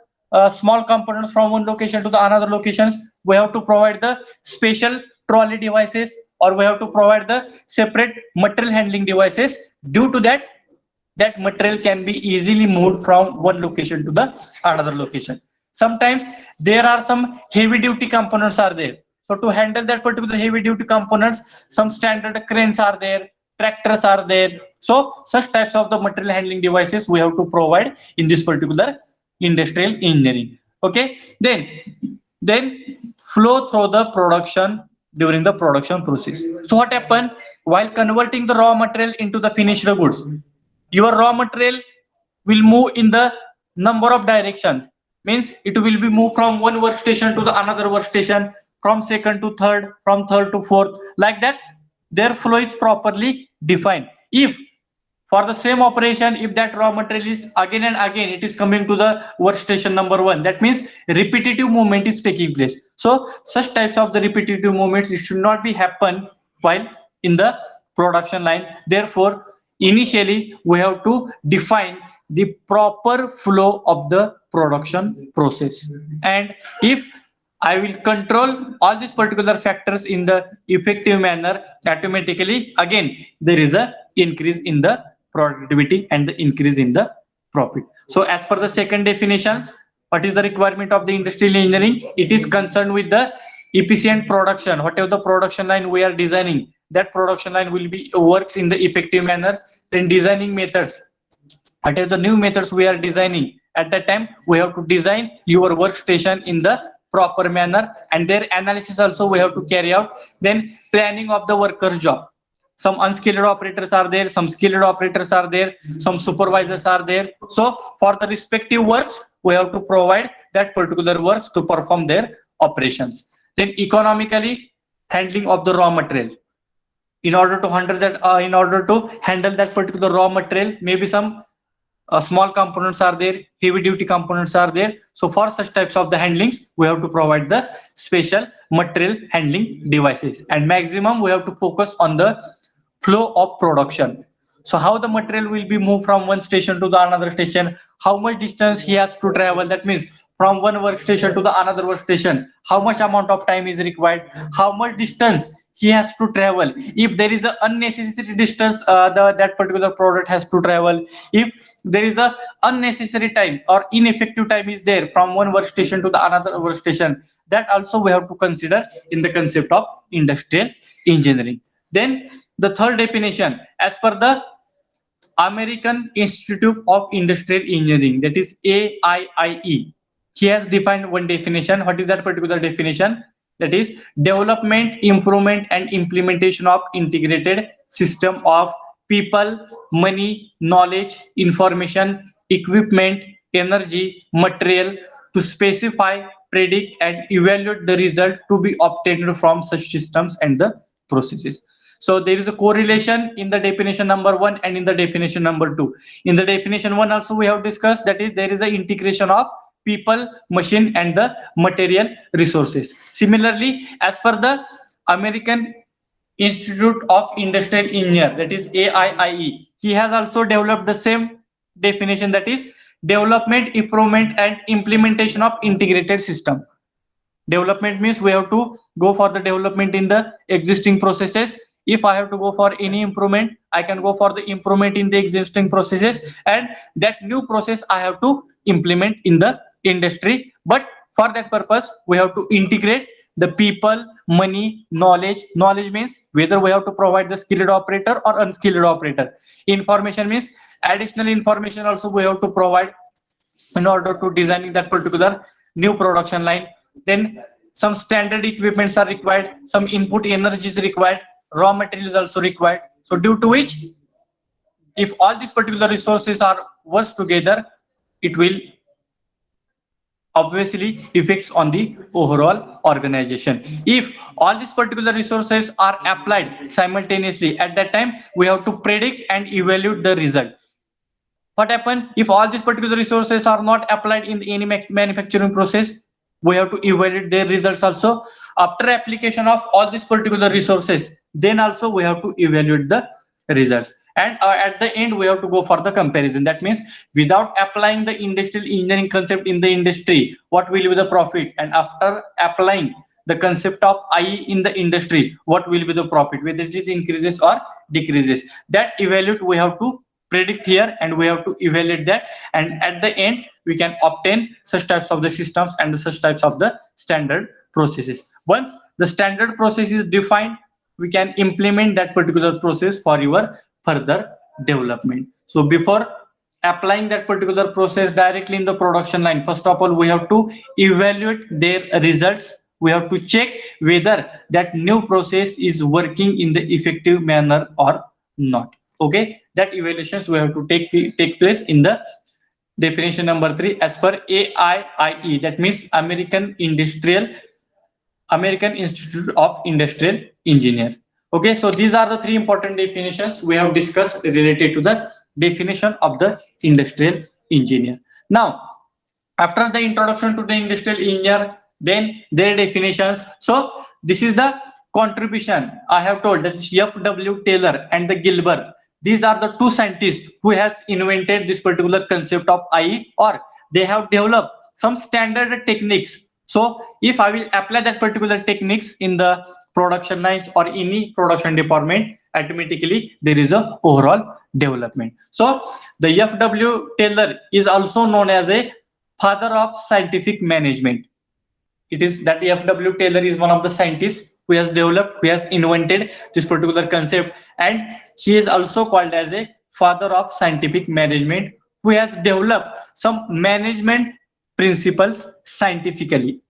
small components from one location to the another locations, we have to provide the special trolley devices or we have to provide the separate material handling devices. Due to that, that material can be easily moved from one location to the another location. Sometimes there are some heavy duty components are there. So to handle that particular heavy duty components, some standard cranes are there, tractors are there. So such types of the material handling devices we have to provide in this particular industrial engineering. Okay, then flow through the production during the production process. So what happen while converting the raw material into the finished goods? Your raw material will move in the number of direction, means it will be moved from one workstation to the another workstation, from second to third, from third to fourth, like that. Their flow is properly defined. If for the same operation, if that raw material is again and again it is coming to the workstation number one, that means repetitive movement is taking place. So such types of the repetitive movements, it should not be happen while in the production line. Therefore initially we have to define the proper flow of the production process, and if I will control all these particular factors in the effective manner, automatically again there is a increase in the productivity and the increase in the profit. So as per the second definitions, what is the requirement of the industrial engineering? It is concerned with the efficient production. Whatever the production line we are designing, that production line will be works in the effective manner. Then designing methods, whatever the new methods we are designing, at that time we have to design your workstation in the proper manner, and their analysis also we have to carry out. Then planning of the worker's job. Some unskilled operators are there, some skilled operators are there, some supervisors are there. So for the respective works, we have to provide that particular works to perform their operations. Then economically handling of the raw material. In order to handle that particular raw material, maybe some small components are there, heavy duty components are there. So for such types of the handlings, we have to provide the special material handling devices, and maximum we have to focus on the flow of production. So how the material will be moved from one station to the another station, how much distance he has to travel, that means from one workstation to the another workstation, how much amount of time is required, how much distance he has to travel. If there is a unnecessary distance, that particular product has to travel. If there is a unnecessary time or ineffective time is there from one workstation to the another workstation, that also we have to consider in the concept of industrial engineering. Then the third definition, as per the American Institute of Industrial Engineering, that is AIIE, he has defined one definition. What is that particular definition? That is development, improvement and implementation of integrated system of people, money, knowledge, information, equipment, energy, material to specify, predict and evaluate the result to be obtained from such systems and the processes. So there is a correlation in the definition number one and in the definition number two. In the definition one also we have discussed, that is there is an integration of people, machine and the material resources. Similarly, as per the American Institute of Industrial Engineer, that is AIIE, he has also developed the same definition, that is development, improvement and implementation of integrated system. Development means we have to go for the development in the existing processes. If I have to go for any improvement, I can go for the improvement in the existing processes, and that new process I have to implement in the industry. But for that purpose, we have to integrate the people, money, knowledge. Knowledge means whether we have to provide the skilled operator or unskilled operator. Information means additional information also we have to provide in order to designing that particular new production line. Then some standard equipments are required, some input energy is required, raw material is also required. So due to which, if all these particular resources are worked together, it will obviously affects on the overall organization. If all these particular resources are applied simultaneously, at that time we have to predict and evaluate the result. What happens if all these particular resources are not applied in any manufacturing process? We have to evaluate their results also. After application of all these particular resources, then also we have to evaluate the results, and at the end we have to go for the comparison. That means without applying the industrial engineering concept in the industry, what will be the profit, and after applying the concept of IE in the industry, what will be the profit, whether it is increases or decreases. That evaluate we have to predict here, and we have to evaluate that, and at the end we can obtain such types of the systems and such types of the standard processes. Once the standard process is defined, we can implement that particular process for your further development. So before applying that particular process directly in the production line, first of all we have to evaluate their results. We have to check whether that new process is working in the effective manner or not. Okay, that evaluations we have to take place in the definition number 3 as per AIIE, that means American Institute of Industrial Engineer. Okay, so these are the 3 important definitions we have discussed related to the definition of the industrial engineer. Now, after the introduction to the industrial engineer, then their definitions. So this is the contribution I have told, that is F.W. Taylor and the Gilbert. These are the 2 scientists who has invented this particular concept of IE, or they have developed some standard techniques. So if I will apply that particular techniques in the production lines or any production department, automatically there is a overall development. So the F.W. Taylor is also known as a father of scientific management. It is that F.W. Taylor is one of the scientists who has developed, who has invented this particular concept, and he is also called as a father of scientific management, who has developed some management principles scientifically.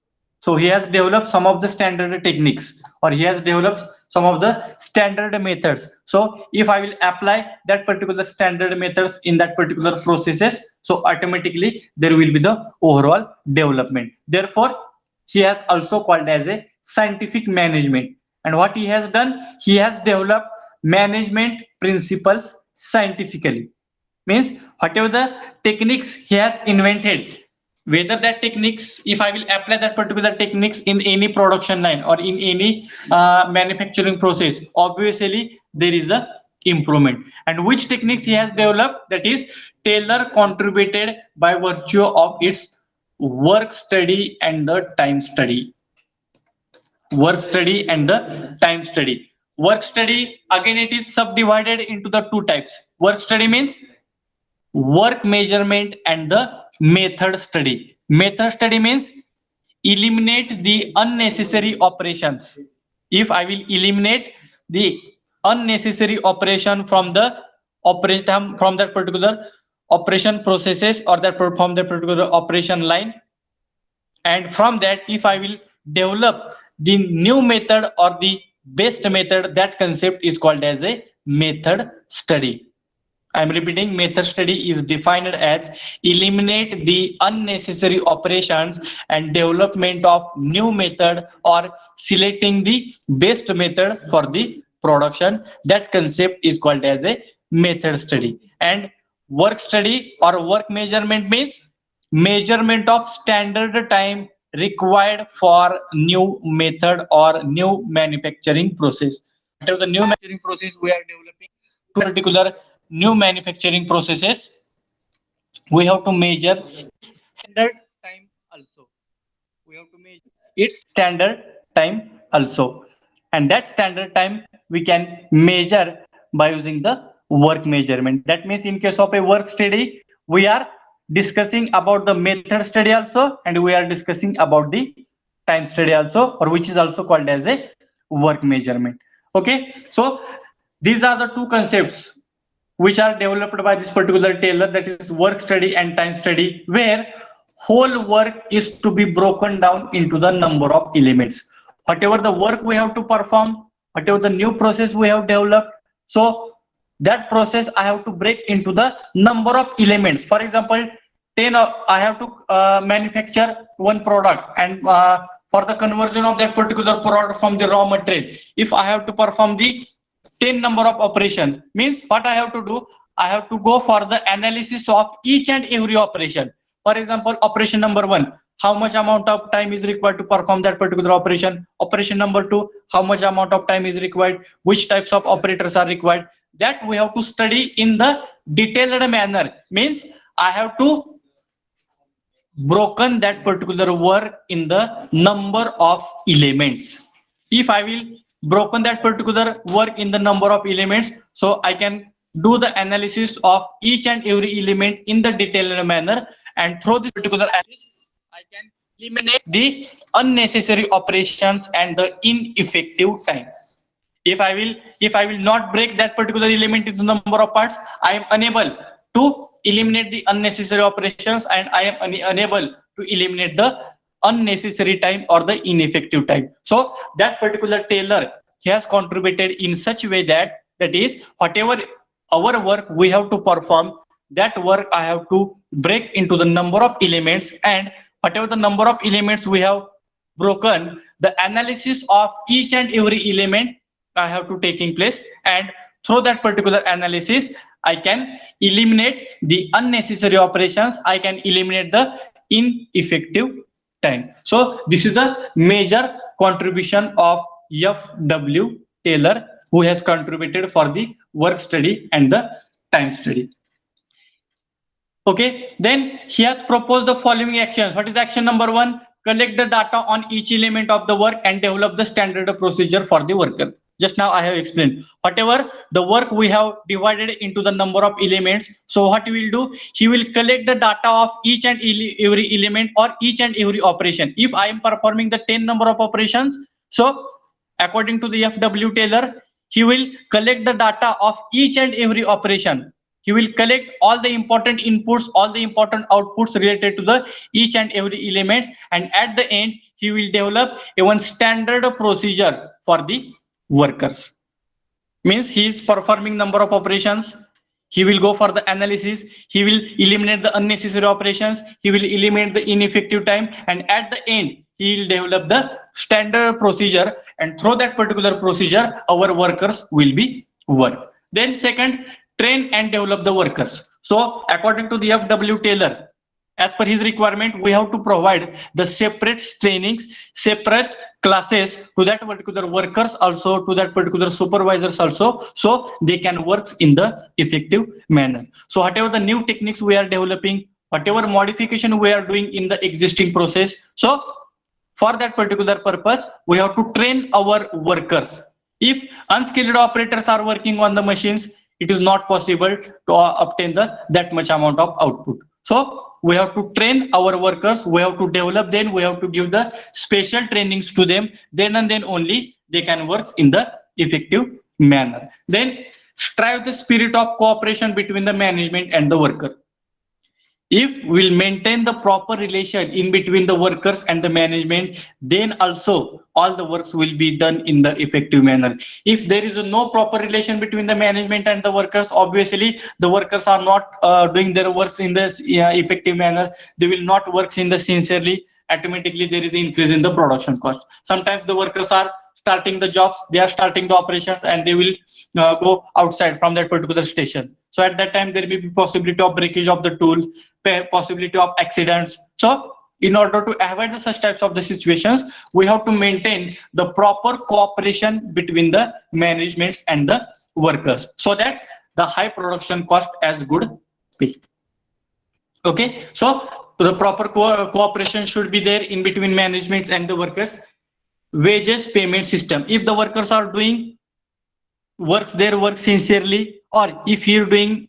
So he has developed some of the standard techniques, or he has developed some of the standard methods. So if I will apply that particular standard methods in that particular processes, so automatically there will be the overall development. Therefore, he has also called as a scientific management. And what he has done, he has developed management principles scientifically. Means whatever the techniques he has invented, whether that techniques, if I will apply that particular techniques in any production line or in any manufacturing process, obviously there is a improvement. And which techniques he has developed, that is Taylor contributed by virtue of its work study and the time study. Work study and the time study. Work study, again, it is subdivided into the 2 types. Work study means work measurement and the method study. Method study means eliminate the unnecessary operations. If I will eliminate the unnecessary operation from the operation, from that particular operation processes, or that from that particular operation line, and from that if I will develop the new method or the best method, that concept is called as a method study. I'm repeating, method study is defined as eliminate the unnecessary operations and development of new method, or selecting the best method for the production. That concept is called as a method study. And work study or work measurement means measurement of standard time required for new method or new manufacturing process. Whatever the new manufacturing process we are developing, particular new manufacturing processes, we have to measure standard time also. We have to measure its standard time also. And that standard time we can measure by using the work measurement. That means in case of a work study, we are discussing about the method study also, and we are discussing about the time study also, or which is also called as a work measurement. Okay, so these are the 2 concepts which are developed by this particular Taylor, that is work study and time study, where whole work is to be broken down into the number of elements. Whatever the work we have to perform, whatever the new process we have developed, so that process I have to break into the number of elements. For example, 10 I have to manufacture one product, and for the conversion of that particular product from the raw material, if I have to perform the 10 number of operation, means what I have to do, I have to go for the analysis of each and every operation. For example, operation number 1, how much amount of time is required to perform that particular operation. Operation number 2, how much amount of time is required, which types of operators are required. That we have to study in the detailed manner. Means I have to broken that particular work in the number of elements. If I will broken that particular work in the number of elements, so I can do the analysis of each and every element in the detailed manner, and through this particular analysis I can eliminate the unnecessary operations and the ineffective time. If I will not break that particular element into number of parts, I am unable to eliminate the unnecessary operations, and I am unable to eliminate the unnecessary time or the ineffective time. So that particular tailor, he has contributed in such a way that is, whatever our work we have to perform, that work I have to break into the number of elements, and whatever the number of elements we have broken, the analysis of each and every element I have to taking place, and through that particular analysis I can eliminate the unnecessary operations, I can eliminate the ineffective time. So this is the major contribution of F.W. Taylor, who has contributed for the work study and the time study. Okay, then he has proposed the following actions. What is action number 1? Collect the data on each element of the work and develop the standard procedure for the worker. Just now I have explained, whatever the work we have divided into the number of elements, so what he will do, he will collect the data of each and every element or each and every operation. If I am performing the 10 number of operations, so according to the F.W. Taylor, he will collect the data of each and every operation. He will collect all the important inputs, all the important outputs related to the each and every elements, and at the end he will develop a one standard procedure for the workers. Means he is performing number of operations, he will go for the analysis, he will eliminate the unnecessary operations, he will eliminate the ineffective time, and at the end he will develop the standard procedure, and through that particular procedure our workers will be work. Then second, train and develop the workers. So according to the F.W. Taylor, as per his requirement, we have to provide the separate trainings, separate classes to that particular workers, also to that particular supervisors also, so they can work in the effective manner. So whatever the new techniques we are developing, whatever modification we are doing in the existing process, so for that particular purpose we have to train our workers. If unskilled operators are working on the machines, it is not possible to obtain that much amount of output. So we have to train our workers, we have to develop them, we have to give the special trainings to them, then and then only they can work in the effective manner. Then strive the spirit of cooperation between the management and the worker. If we'll maintain the proper relation in between the workers and the management, then also all the works will be done in the effective manner. If there is no proper relation between the management and the workers, obviously the workers are not doing their works in the effective manner. They will not work in the sincerely. Automatically there is an increase in the production cost. Sometimes the workers are starting the jobs, they are starting the operations, and they will go outside from that particular station. So at that time there may be possibility of breakage of the tool, possibility of accidents. So in order to avoid such types of the situations, we have to maintain the proper cooperation between the managements and the workers, so that the high production cost as good pay. Okay, so the proper cooperation should be there in between managements and the workers. Wages payment system, if the workers are doing their work sincerely, or if he is doing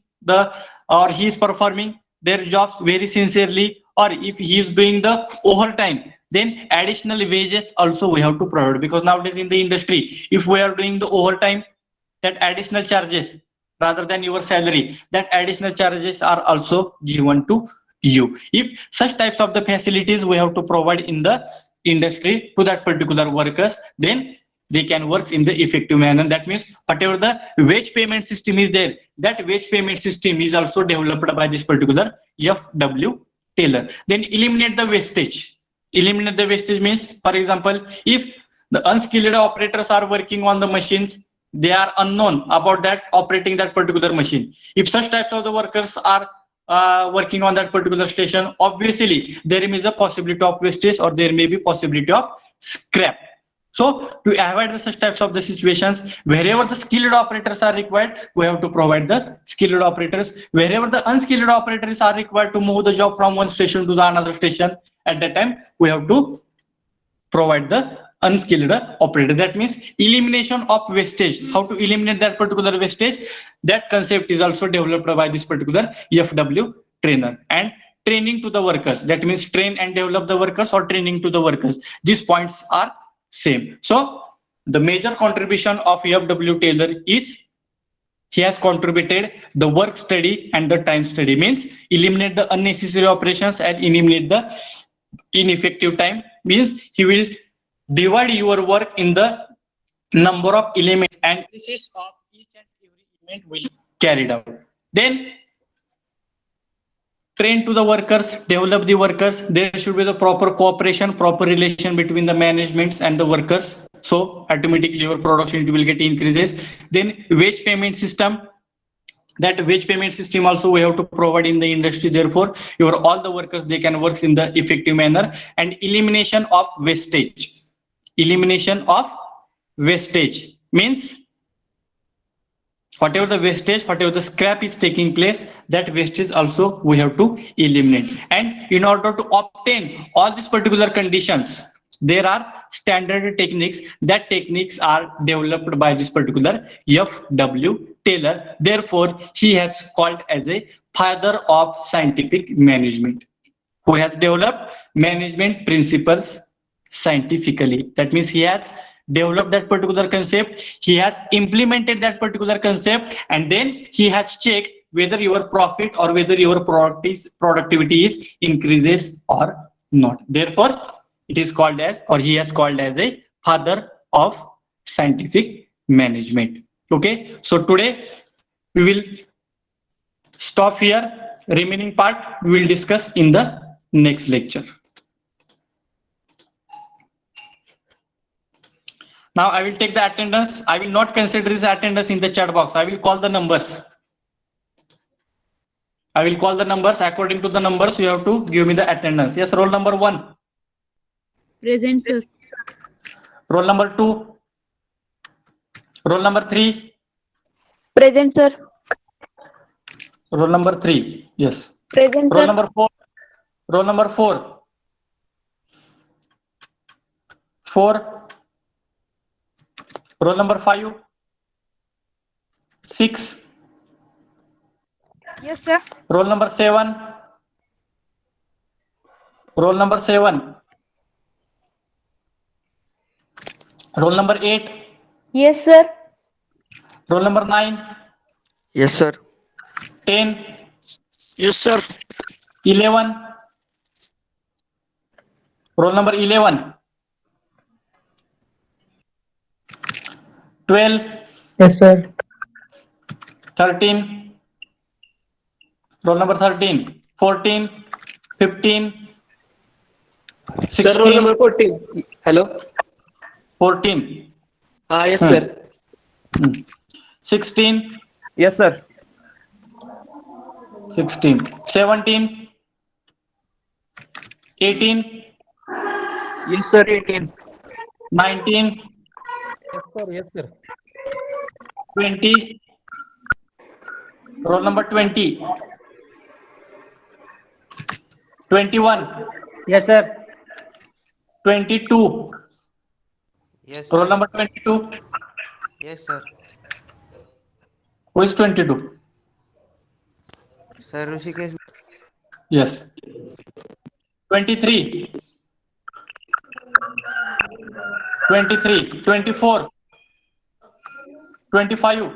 or he is performing their jobs very sincerely, or if he is doing the overtime, then additional wages also we have to provide, because nowadays in the industry, if we are doing the overtime, that additional charges rather than your salary, that additional charges are also given to you. If such types of the facilities we have to provide in the industry to that particular workers, then they can work in the effective manner. That means whatever the wage payment system is there, that wage payment system is also developed by this particular F.W. Taylor. Then eliminate the wastage. Eliminate the wastage means, for example, if the unskilled operators are working on the machines, they are unknown about that operating that particular machine. If such types of the workers are working on that particular station, obviously there is a possibility of wastage, or there may be possibility of scrap. So to avoid the such types of the situations, wherever the skilled operators are required, we have to provide the skilled operators. Wherever the unskilled operators are required to move the job from one station to the another station, at that time we have to provide the unskilled operator. That means elimination of wastage. How to eliminate that particular wastage? That concept is also developed by this particular FW trainer. And training to the workers. That means train and develop the workers or training to the workers. These points are same. So the major contribution of FW Taylor is he has contributed the work study and the time study, means eliminate the unnecessary operations and eliminate the ineffective time, means he will divide your work in the number of elements and analysis of each and every element will be carried out. Then train to the workers, develop the workers. There should be the proper cooperation, proper relation between the managements and the workers. So automatically your productivity will get increases. Then wage payment system. That wage payment system also we have to provide in the industry. Therefore, your all the workers they can work in the effective manner. And elimination of wastage. Elimination of wastage means whatever the wastage, whatever the scrap is taking place, that wastage also we have to eliminate. And in order to obtain all these particular conditions, there are standard techniques. That techniques are developed by this particular FW Taylor. Therefore, he has called as a father of scientific management, who has developed management principles scientifically. That means he has developed that particular concept, he has implemented that particular concept, and then he has checked whether your profit or whether your productivity is increases or not. Therefore, it is called as, or he has called as a father of scientific management. Okay, so today we will stop here. Remaining part we will discuss in the next lecture. Now I will take the attendance. I will not consider this attendance in the chat box. I will call the numbers. I will call the numbers. According to the numbers, you have to give me the attendance. Yes, roll number 1. Present, sir. Roll number 2. Roll number 3. Present, sir. Roll number 3. Yes. Present, Roll sir. number 4. Roll number 4. 4. Roll number 5. 6. Yes, sir. Roll number 7. Roll number 7. Roll number 8. Yes, sir. Roll number 9. Yes, sir. 10. Yes, sir. 11. Roll number 11. 12. Yes, sir. 13. Roll number 13. 14. 15. Sir, roll 16. number 14. Hello. 14. Yes, sir. 16. Yes, sir. 16. 17. 18. Yes, sir. 18. 19. Yes, sir. Yes, sir. 20. Roll number 20. 21. Yes, sir. 22. Yes, Roll sir. number 22. Yes, sir. Who is 22? Sir Rishikesh. Yes. 23. 23. 24. 25.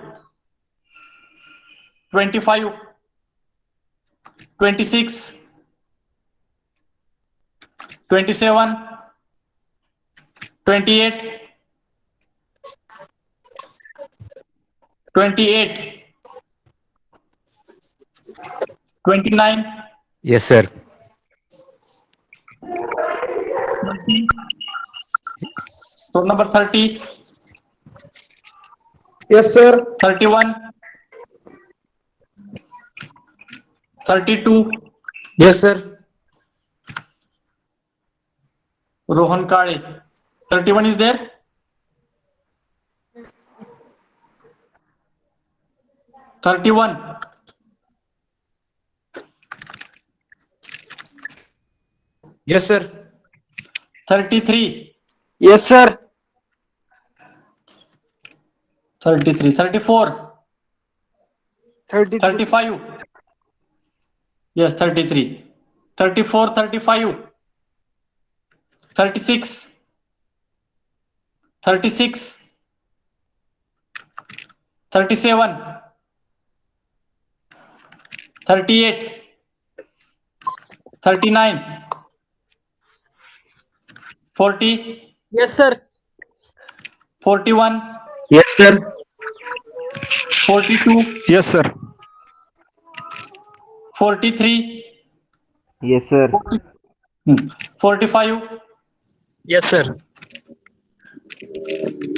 25. 26. 27. 28. 28. 29. Yes, sir. 30. Roll number 30. Yes, sir. 31. 32. Yes, sir. Rohan Kale. 31 is there? 31, 33, Yes, sir. 33, 34, 35. Yes, 33, 34, 35, 36, 36, 37, 38, 39, 40, Yes, sir. 41, Yes, sir. 42, Yes, sir. 43, Yes, sir. 45, Yes, sir.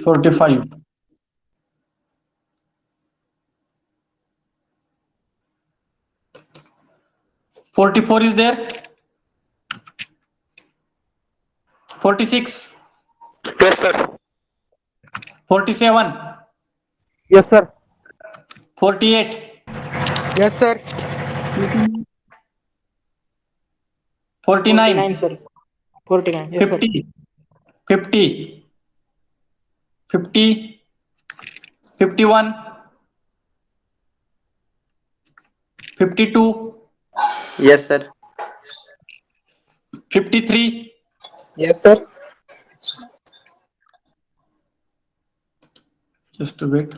45, 44 is there, 46, Yes, sir. 47, Yes, sir. 48, Yes, sir. 49, sir. 49. 50, 50, 50, 51, 52, Yes, sir. 53, Yes, sir. just a bit,